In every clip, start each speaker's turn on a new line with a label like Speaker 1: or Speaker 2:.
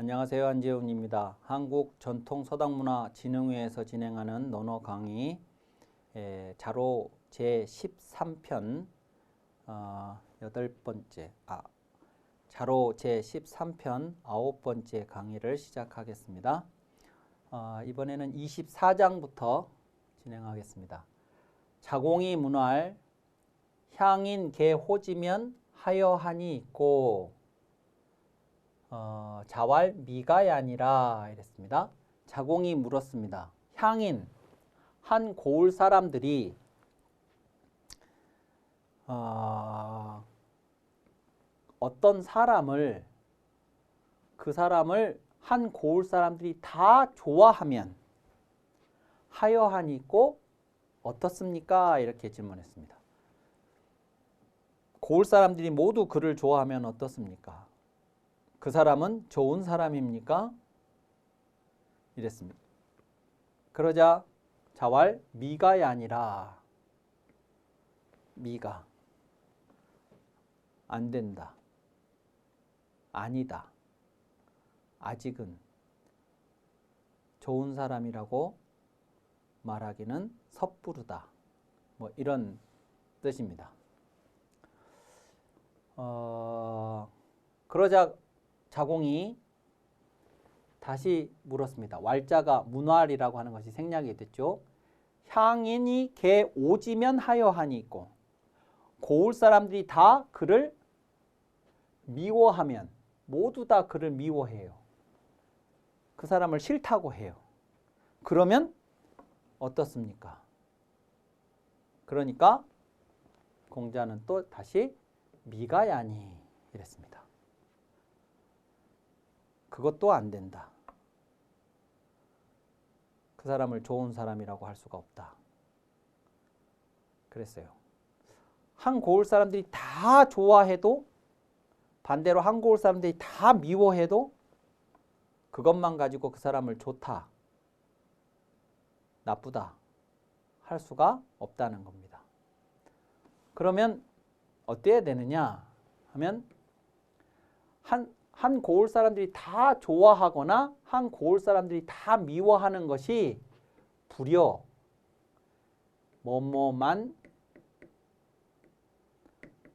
Speaker 1: 안녕하세요. 안재훈입니다. 한국전통서당문화진흥회에서 진행하는 논어 강의 자로 제13편 자로 제13편 9번째 강의를 시작하겠습니다. 이번에는 24장부터 진행하겠습니다. 자공이 문활 향인 개 호지면 하여하니 있고 자왈 미가이 아니라 이랬습니다. 자공이 물었습니다. 향인 한 고을 사람들이 어떤 사람을 그 사람을 한 고을 사람들이 다 좋아하면 하여하니 있고 어떻습니까? 이렇게 질문했습니다. 고을 사람들이 모두 그를 좋아하면 어떻습니까? 그 사람은 좋은 사람입니까? 이랬습니다. 그러자 자왈 미가이 아니라 미가 안 된다. 아니다. 아직은 좋은 사람이라고 말하기는 섣부르다. 뭐 이런 뜻입니다. 그러자 자공이 다시 물었습니다. 왈자가 문활이라고 하는 것이 생략이 됐죠. 향인이 개 오지면 하여하니 있고 고을 사람들이 다 그를 미워하면 모두 다 그를 미워해요. 그 사람을 싫다고 해요. 그러면 어떻습니까? 그러니까 공자는 또 다시 미가야니 이랬습니다. 그것도 안 된다. 그 사람을 좋은 사람이라고 할 수가 없다. 그랬어요. 한 고을 사람들이 다 좋아해도 반대로 한 고을 사람들이 다 미워해도 그것만 가지고 그 사람을 좋다, 나쁘다 할 수가 없다는 겁니다. 그러면 어때야 되느냐 하면 한 고을 사람들이 다 좋아하거나 한 고을 사람들이 다 미워하는 것이 불여 뭐뭐만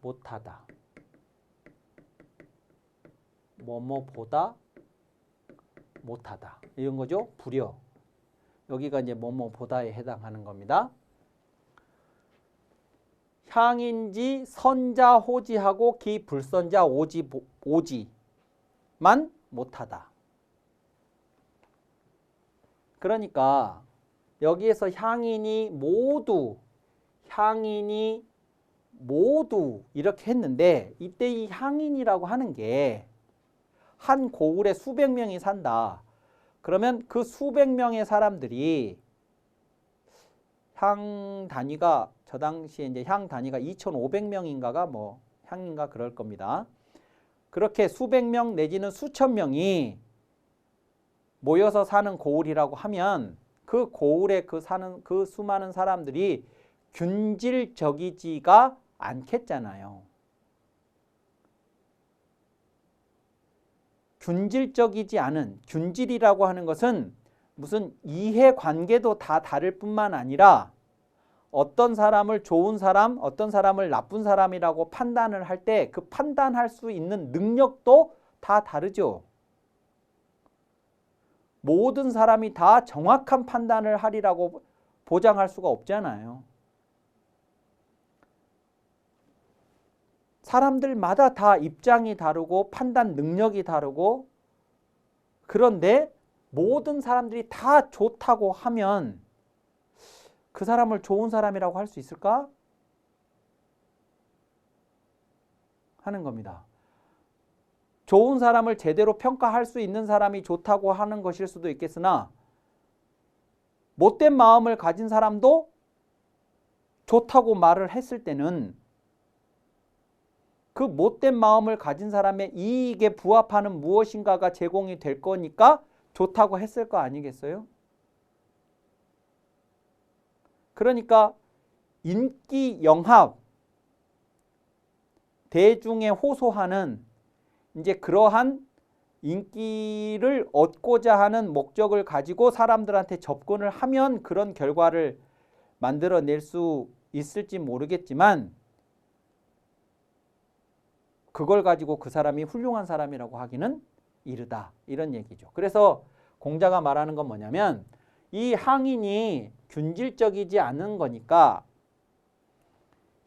Speaker 1: 못하다. 뭐뭐보다 못하다. 이런 거죠. 불여. 여기가 이제 뭐뭐보다에 해당하는 겁니다. 향인지 선자호지하고 기불선자 오지만 못하다. 그러니까 여기에서 향인이 모두 이렇게 했는데 이때 이 향인이라고 하는 게 한 고을에 수백 명이 산다. 그러면 그 수백 명의 사람들이 향 단위가 저 당시에 이제 향 단위가 2,500명인가가 뭐 향인가 그럴 겁니다. 그렇게 수백 명 내지는 수천 명이 모여서 사는 고을이라고 하면 그 고을에 사는 그 수많은 사람들이 균질적이지가 않겠잖아요. 균질적이지 않은, 균질이라고 하는 것은 무슨 이해관계도 다 다를 뿐만 아니라 어떤 사람을 좋은 사람, 어떤 사람을 나쁜 사람이라고 판단을 할 때 그 판단할 수 있는 능력도 다 다르죠. 모든 사람이 다 정확한 판단을 하리라고 보장할 수가 없잖아요. 사람들마다 다 입장이 다르고 판단 능력이 다르고 그런데 모든 사람들이 다 좋다고 하면 그 사람을 좋은 사람이라고 할 수 있을까? 하는 겁니다. 좋은 사람을 제대로 평가할 수 있는 사람이 좋다고 하는 것일 수도 있겠으나 못된 마음을 가진 사람도 좋다고 말을 했을 때는 그 못된 마음을 가진 사람의 이익에 부합하는 무엇인가가 제공이 될 거니까 좋다고 했을 거 아니겠어요? 그러니까 인기 영합, 대중에 호소하는 이제 그러한 인기를 얻고자 하는 목적을 가지고 사람들한테 접근을 하면 그런 결과를 만들어낼 수 있을지 모르겠지만 그걸 가지고 그 사람이 훌륭한 사람이라고 하기는 이르다. 이런 얘기죠. 그래서 공자가 말하는 건 뭐냐면 이 향인이 균질적이지 않은 거니까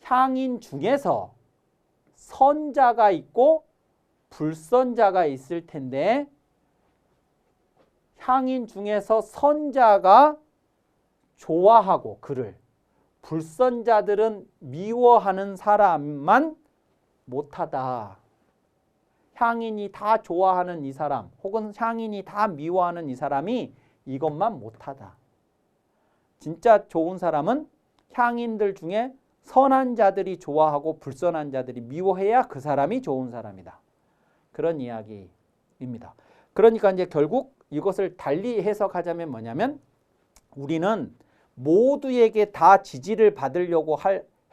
Speaker 1: 향인 중에서 선자가 있고 불선자가 있을 텐데 향인 중에서 선자가 좋아하고 그를 불선자들은 미워하는 사람만 못하다. 향인이 다 좋아하는 이 사람 혹은 향인이 다 미워하는 이 사람이 이것만 못하다. 진짜 좋은 사람은 향인들 중에 선한 자들이 좋아하고 불선한 자들이 미워해야 그 사람이 좋은 사람이다. 그런 이야기입니다. 그러니까 이제 결국 이것을 달리 해석하자면 뭐냐면 우리는 모두에게 다 지지를 받으려고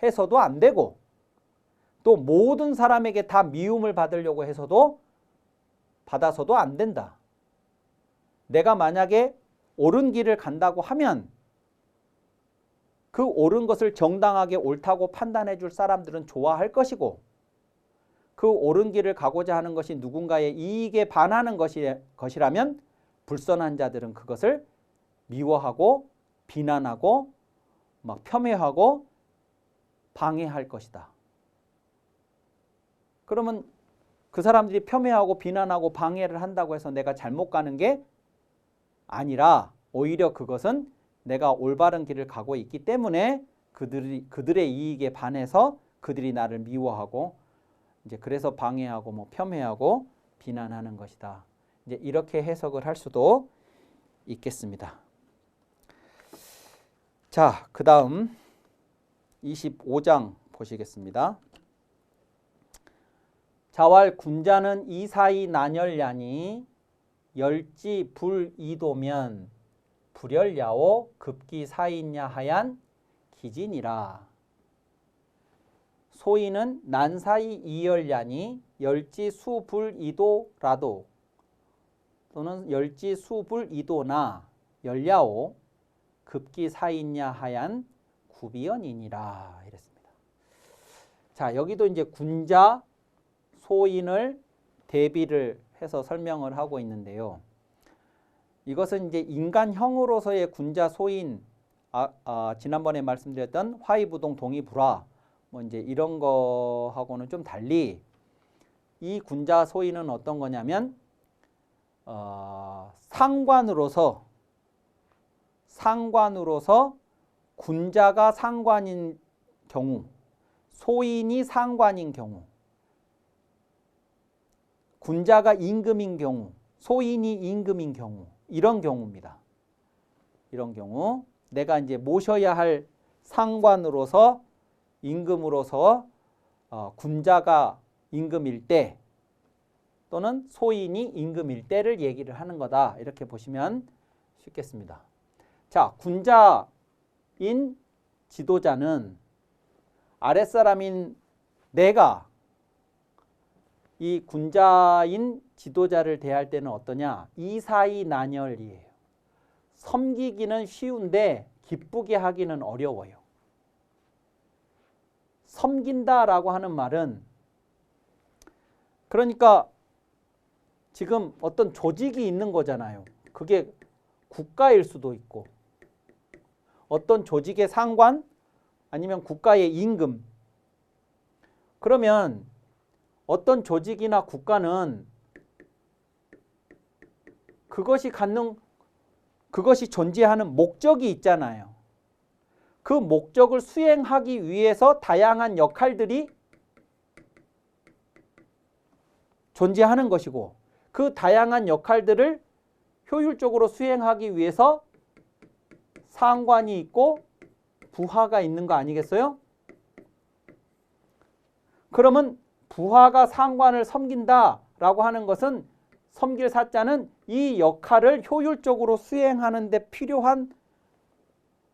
Speaker 1: 해서도 안 되고 또 모든 사람에게 다 미움을 받으려고 해서도 받아서도 안 된다. 내가 만약에 옳은 길을 간다고 하면 그 옳은 것을 정당하게 옳다고 판단해 줄 사람들은 좋아할 것이고 그 옳은 길을 가고자 하는 것이 누군가의 이익에 반하는 것이라면 불선한 자들은 그것을 미워하고 비난하고 막 폄훼하고 방해할 것이다. 그러면 그 사람들이 폄훼하고 비난하고 방해를 한다고 해서 내가 잘못 가는 게 아니라 오히려 그것은 내가 올바른 길을 가고 있기 때문에 그들의 이익에 반해서 그들이 나를 미워하고 이제 그래서 방해하고 뭐 폄훼하고 비난하는 것이다. 이제 이렇게 해석을 할 수도 있겠습니다. 자, 그다음 25장 보시겠습니다. 자왈 군자는 이사이 난열야니 열지 불이도면 불열야오 급기 사이냐 하얀 기진이라. 소인은 난사이 이열야니 열지 수불이도라도 또는 열지 수불이도나 열야오 급기 사이냐 하얀 구비연이니라 이랬습니다. 자, 여기도 이제 군자 소인을 대비를 해서 설명을 하고 있는데요. 이것은 이제 인간형으로서의 군자 소인 지난번에 말씀드렸던 화이부동 동의불화 뭐 이제 이런 거하고는 좀 달리 이 군자 소인은 어떤 거냐면 상관으로서 군자가 상관인 경우 소인이 상관인 경우 군자가 임금인 경우 소인이 임금인 경우 이런 경우입니다. 이런 경우 내가 이제 모셔야 할 상관으로서 임금으로서 군자가 임금일 때 또는 소인이 임금일 때를 얘기를 하는 거다. 이렇게 보시면 쉽겠습니다. 자, 군자인 지도자는 아랫사람인 내가 이 군자인 지도자를 대할 때는 어떠냐? 이사이 난열이에요. 섬기기는 쉬운데 기쁘게 하기는 어려워요. 섬긴다라고 하는 말은 그러니까 지금 어떤 조직이 있는 거잖아요. 그게 국가일 수도 있고 어떤 조직의 상관 아니면 국가의 임금. 그러면 어떤 조직이나 국가는 그것이 존재하는 목적이 있잖아요. 그 목적을 수행하기 위해서 다양한 역할들이 존재하는 것이고 그 다양한 역할들을 효율적으로 수행하기 위해서 상관이 있고 부하가 있는 거 아니겠어요? 그러면 부하가 상관을 섬긴다라고 하는 것은 섬길 사자는 이 역할을 효율적으로 수행하는 데 필요한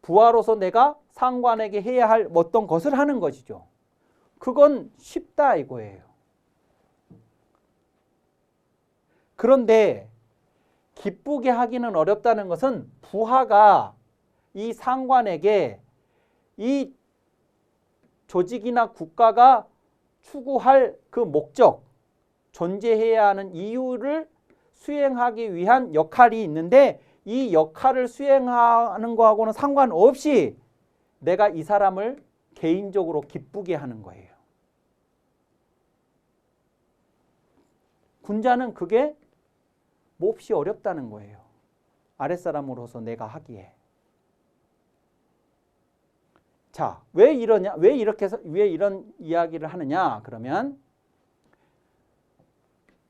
Speaker 1: 부하로서 내가 상관에게 해야 할 어떤 것을 하는 것이죠. 그건 쉽다 이거예요. 그런데 기쁘게 하기는 어렵다는 것은 부하가 이 상관에게 이 조직이나 국가가 추구할 그 목적, 존재해야 하는 이유를 수행하기 위한 역할이 있는데 이 역할을 수행하는 거하고는 상관없이 내가 이 사람을 개인적으로 기쁘게 하는 거예요. 군자는 그게 몹시 어렵다는 거예요. 아랫사람으로서 내가 하기에. 자, 왜 이러냐? 왜 이런 이야기를 하느냐? 그러면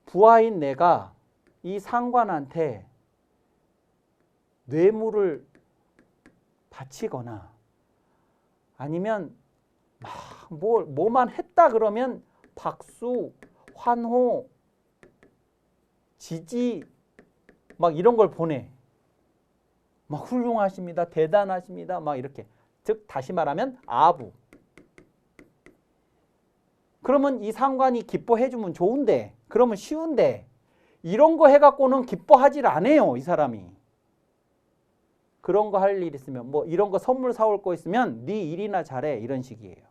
Speaker 1: 부하인 내가 이 상관한테 뇌물을 바치거나 아니면 뭐만 했다 그러면 박수, 환호, 지지 막 이런 걸 보내. 막 훌륭하십니다. 대단하십니다. 막 이렇게. 즉 다시 말하면 아부. 그러면 이 상관이 기뻐해 주면 좋은데, 그러면 쉬운데 이런 거 해갖고는 기뻐하질 않아요. 이 사람이. 그런 거 할 일 있으면 뭐 이런 거 선물 사올 거 있으면 네 일이나 잘해 이런 식이에요.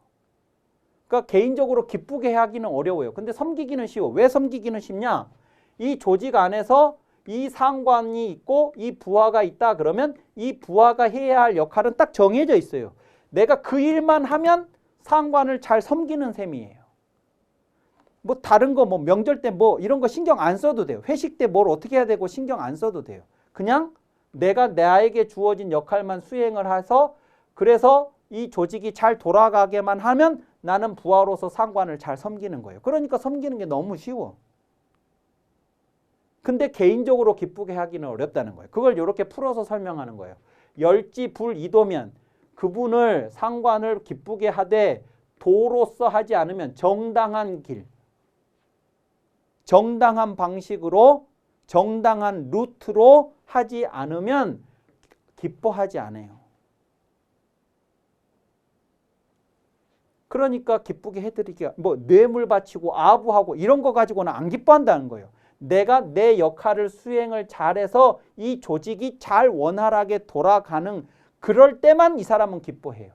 Speaker 1: 그러니까 개인적으로 기쁘게 하기는 어려워요. 근데 섬기기는 쉬워. 왜 섬기기는 쉽냐? 이 조직 안에서 이 상관이 있고 이 부하가 있다 그러면 이 부하가 해야 할 역할은 딱 정해져 있어요. 내가 그 일만 하면 상관을 잘 섬기는 셈이에요. 뭐 다른 거 뭐 명절 때 뭐 이런 거 신경 안 써도 돼요. 회식 때 뭘 어떻게 해야 되고 신경 안 써도 돼요. 그냥 내가 나에게 주어진 역할만 수행을 해서 그래서 이 조직이 잘 돌아가게만 하면 나는 부하로서 상관을 잘 섬기는 거예요. 그러니까 섬기는 게 너무 쉬워. 근데 개인적으로 기쁘게 하기는 어렵다는 거예요. 그걸 이렇게 풀어서 설명하는 거예요. 열지불이도면 그분을 상관을 기쁘게 하되 도로서 하지 않으면 정당한 길, 정당한 방식으로 정당한 루트로 하지 않으면 기뻐하지 않아요. 그러니까 기쁘게 해드리기가 뭐 뇌물 바치고 아부하고 이런 거 가지고는 안 기뻐한다는 거예요. 내가 내 역할을 수행을 잘해서 이 조직이 잘 원활하게 돌아가는 그럴 때만 이 사람은 기뻐해요.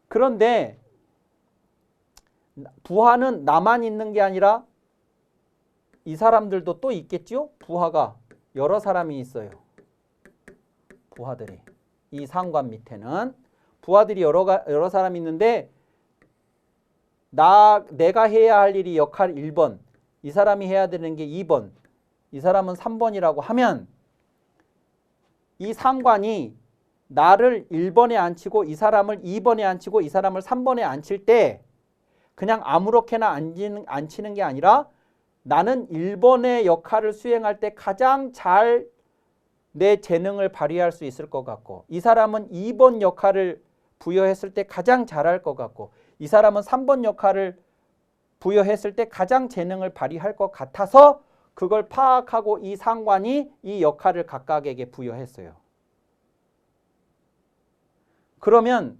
Speaker 1: 그런데 부하는 나만 있는 게 아니라 이 사람들도 또 있겠죠? 부하가 여러 사람이 있어요. 부하들이. 이 상관 밑에는 부하들이 여러 사람이 있는데 내가 해야 할 일이 역할 1번, 이 사람이 해야 되는 게 2번, 이 사람은 3번이라고 하면 이 상관이 나를 1번에 앉히고 이 사람을 2번에 앉히고 이 사람을 3번에 앉힐 때 그냥 아무렇게나 앉히는 게 아니라 나는 1번의 역할을 수행할 때 가장 잘 내 재능을 발휘할 수 있을 것 같고 이 사람은 2번 역할을 부여했을 때 가장 잘할 것 같고 이 사람은 3번 역할을 부여했을 때 가장 재능을 발휘할 것 같아서 그걸 파악하고 이 상관이 이 역할을 각각에게 부여했어요. 그러면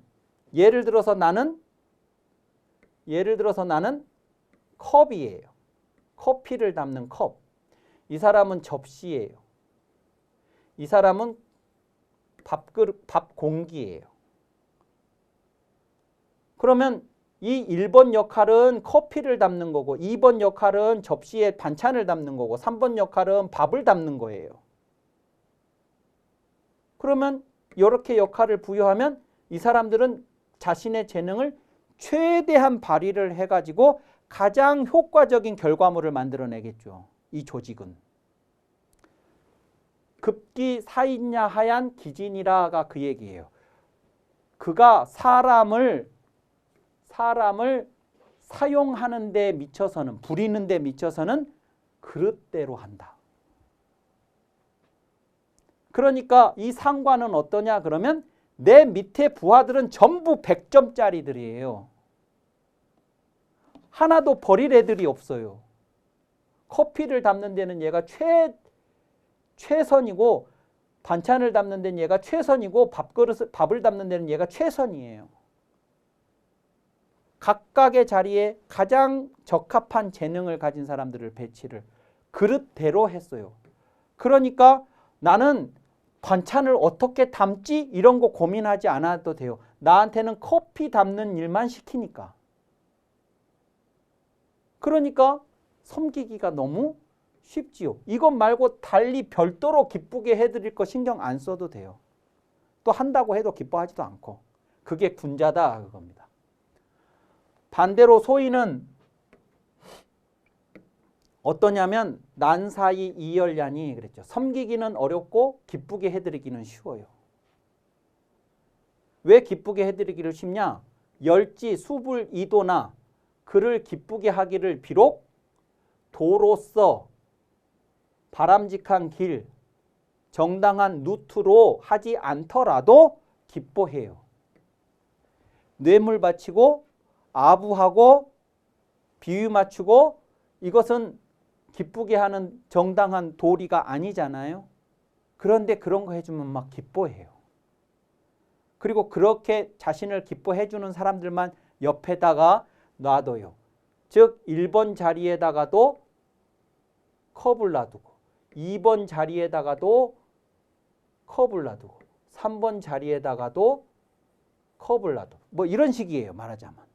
Speaker 1: 예를 들어서 나는 컵이에요. 커피를 담는 컵. 이 사람은 접시예요. 이 사람은 밥 공기예요. 그러면 이 1번 역할은 커피를 담는 거고 2번 역할은 접시에 반찬을 담는 거고 3번 역할은 밥을 담는 거예요. 그러면 이렇게 역할을 부여하면 이 사람들은 자신의 재능을 최대한 발휘를 해가지고 가장 효과적인 결과물을 만들어내겠죠. 이 조직은. 급기 사인야 하얀 기진이라가 그 얘기예요. 그가 사람을 사용하는 데 미쳐서는 부리는 데 미쳐서는 그릇대로 한다. 그러니까 이 상관은 어떠냐 그러면 내 밑에 부하들은 전부 100점짜리들이에요. 하나도 버릴 애들이 없어요. 커피를 담는 데는 얘가 최선이고 반찬을 담는 데는 얘가 최선이고 밥을 담는 데는 얘가 최선이에요. 각각의 자리에 가장 적합한 재능을 가진 사람들을 배치를 그릇대로 했어요. 그러니까 나는 반찬을 어떻게 담지? 이런 거 고민하지 않아도 돼요. 나한테는 커피 담는 일만 시키니까. 그러니까 섬기기가 너무 쉽지요. 이것 말고 달리 별도로 기쁘게 해드릴 거 신경 안 써도 돼요. 또 한다고 해도 기뻐하지도 않고. 그게 군자다 그겁니다. 반대로 소인은 어떠냐면 난사이 이열냐니 그랬죠. 섬기기는 어렵고 기쁘게 해드리기는 쉬워요. 왜 기쁘게 해드리기를 쉽냐? 열지 수불 이도나 그를 기쁘게 하기를 비록 도로서 바람직한 길, 정당한 루트로 하지 않더라도 기뻐해요. 뇌물 바치고 아부하고 비유 맞추고 이것은 기쁘게 하는 정당한 도리가 아니잖아요. 그런데 그런 거 해주면 막 기뻐해요. 그리고 그렇게 자신을 기뻐해 주는 사람들만 옆에다가 놔둬요. 즉 1번 자리에다가도 컵을 놔두고 2번 자리에다가도 컵을 놔두고 3번 자리에다가도 컵을 놔두고 뭐 이런 식이에요. 말하자면.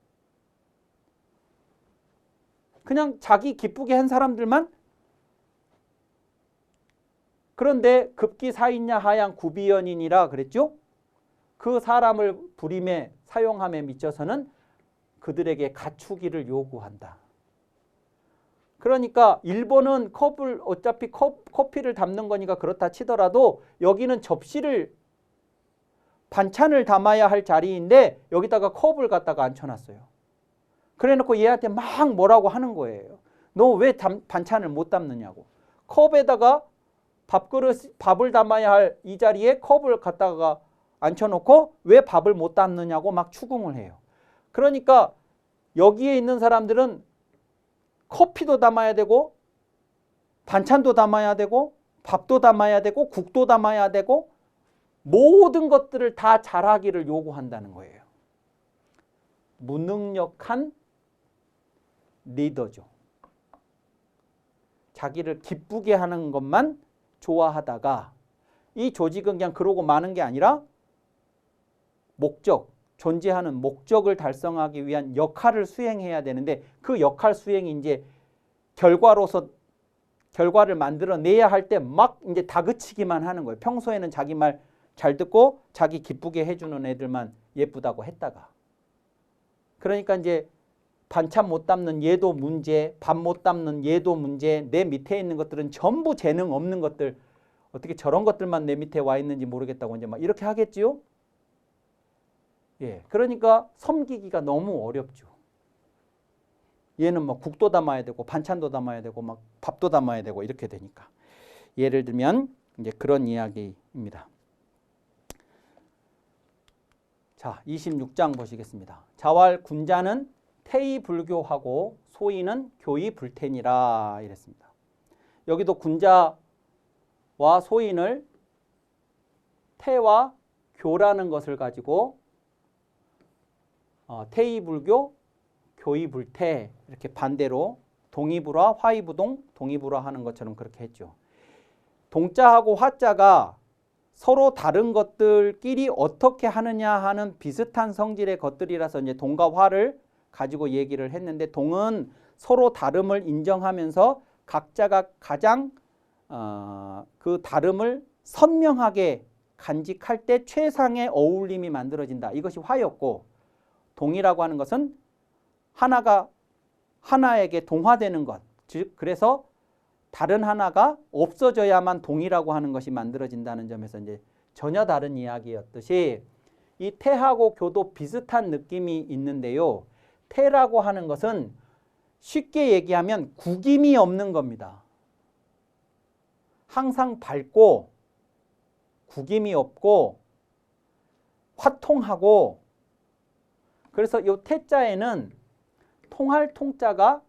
Speaker 1: 그냥 자기 기쁘게 한 사람들만. 그런데 급기사인야 하양 구비연인이라 그랬죠. 그 사람을 부림에 사용함에 미쳐서는 그들에게 갖추기를 요구한다. 그러니까 1번은 컵을 어차피 커피를 담는 거니까 그렇다 치더라도 여기는 접시를 반찬을 담아야 할 자리인데 여기다가 컵을 갖다가 앉혀놨어요. 그래놓고 얘한테 막 뭐라고 하는 거예요. 너 왜 반찬을 못 담느냐고. 컵에다가 밥을 담아야 할 이 자리에 컵을 갖다가 앉혀놓고 왜 밥을 못 담느냐고 막 추궁을 해요. 그러니까 여기에 있는 사람들은 커피도 담아야 되고 반찬도 담아야 되고 밥도 담아야 되고 국도 담아야 되고 모든 것들을 다 잘하기를 요구한다는 거예요. 무능력한 리더죠. 자기를 기쁘게 하는 것만 좋아하다가 이 조직은 그냥 그러고 마는 게 아니라 목적, 존재하는 목적을 달성하기 위한 역할을 수행해야 되는데 그 역할 수행이 이제 결과를 만들어내야 할 때 막 이제 다그치기만 하는 거예요. 평소에는 자기 말 잘 듣고 자기 기쁘게 해주는 애들만 예쁘다고 했다가. 그러니까 이제 반찬 못 담는 얘도 문제, 밥 못 담는 얘도 문제, 내 밑에 있는 것들은 전부 재능 없는 것들, 어떻게 저런 것들만 내 밑에 와 있는지 모르겠다고 이제 막 이렇게 하겠지요? 예, 그러니까 섬기기가 너무 어렵죠. 얘는 막 국도 담아야 되고 반찬도 담아야 되고 막 밥도 담아야 되고 이렇게 되니까. 예를 들면 이제 그런 이야기입니다. 자, 26장 보시겠습니다. 자왈 군자는 태의불교하고 소인은 교의불태니라 이랬습니다. 여기도 군자와 소인을 태와 교라는 것을 가지고 태의불교, 교의불태 이렇게 반대로 동의불화, 화의부동, 동의불화 하는 것처럼 그렇게 했죠. 동자하고 화자가 서로 다른 것들끼리 어떻게 하느냐 하는 비슷한 성질의 것들이라서 이제 동과 화를 가지고 얘기를 했는데 동은 서로 다름을 인정하면서 각자가 가장 그 다름을 선명하게 간직할 때 최상의 어울림이 만들어진다. 이것이 화였고 동이라고 하는 것은 하나가 하나에게 동화되는 것. 즉 그래서 다른 하나가 없어져야만 동이라고 하는 것이 만들어진다는 점에서 이제 전혀 다른 이야기였듯이 이 태하고 교도 비슷한 느낌이 있는데요. 태라고 하는 것은 쉽게 얘기하면 구김이 없는 겁니다. 항상 밝고 구김이 없고 화통하고 그래서 이 태자에는 통할 통자가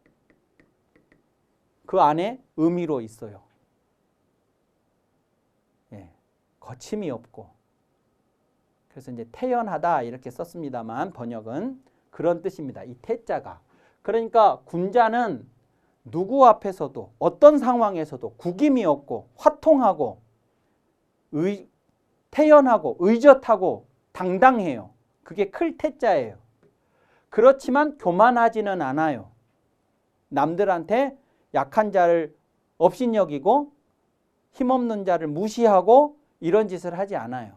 Speaker 1: 그 안에 의미로 있어요. 예, 거침이 없고 그래서 이제 태연하다 이렇게 썼습니다만 번역은 그런 뜻입니다. 이 태자가. 그러니까 군자는 누구 앞에서도 어떤 상황에서도 구김이 없고 화통하고 태연하고 의젓하고 당당해요. 그게 클 태자예요. 그렇지만 교만하지는 않아요. 남들한테 약한 자를 업신여기고 힘없는 자를 무시하고 이런 짓을 하지 않아요.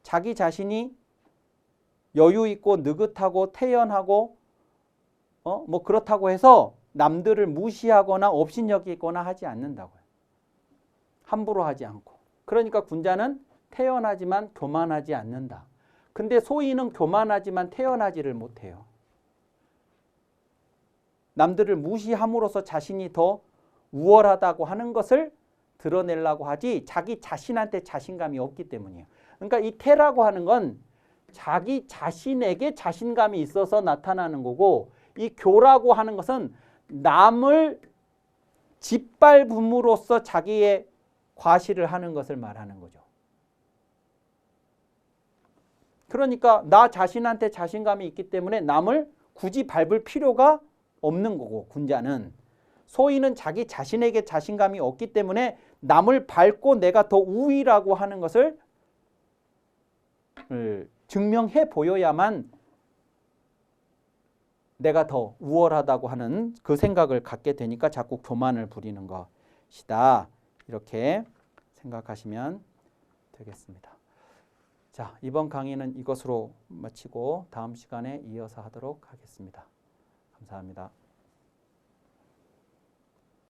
Speaker 1: 자기 자신이 여유 있고 느긋하고 태연하고 뭐 그렇다고 해서 남들을 무시하거나 업신여기거나 하지 않는다고요. 함부로 하지 않고. 그러니까 군자는 태연하지만 교만하지 않는다. 근데 소인은 교만하지만 태연하지를 못해요. 남들을 무시함으로써 자신이 더 우월하다고 하는 것을 드러내려고 하지 자기 자신한테 자신감이 없기 때문이에요. 그러니까 이 태라고 하는 건 자기 자신에게 자신감이 있어서 나타나는 거고, 이 교라고 하는 것은 남을 짓밟음으로써 자기의 과시를 하는 것을 말하는 거죠. 그러니까 나 자신한테 자신감이 있기 때문에 남을 굳이 밟을 필요가 없는 거고, 군자는. 소인은 자기 자신에게 자신감이 없기 때문에 남을 밟고 내가 더 우위라고 하는 것을 증명해 보여야만 내가 더 우월하다고 하는 그 생각을 갖게 되니까 자꾸 교만을 부리는 것이다. 이렇게 생각하시면 되겠습니다. 자, 이번 강의는 이것으로 마치고 다음 시간에 이어서 하도록 하겠습니다. 감사합니다.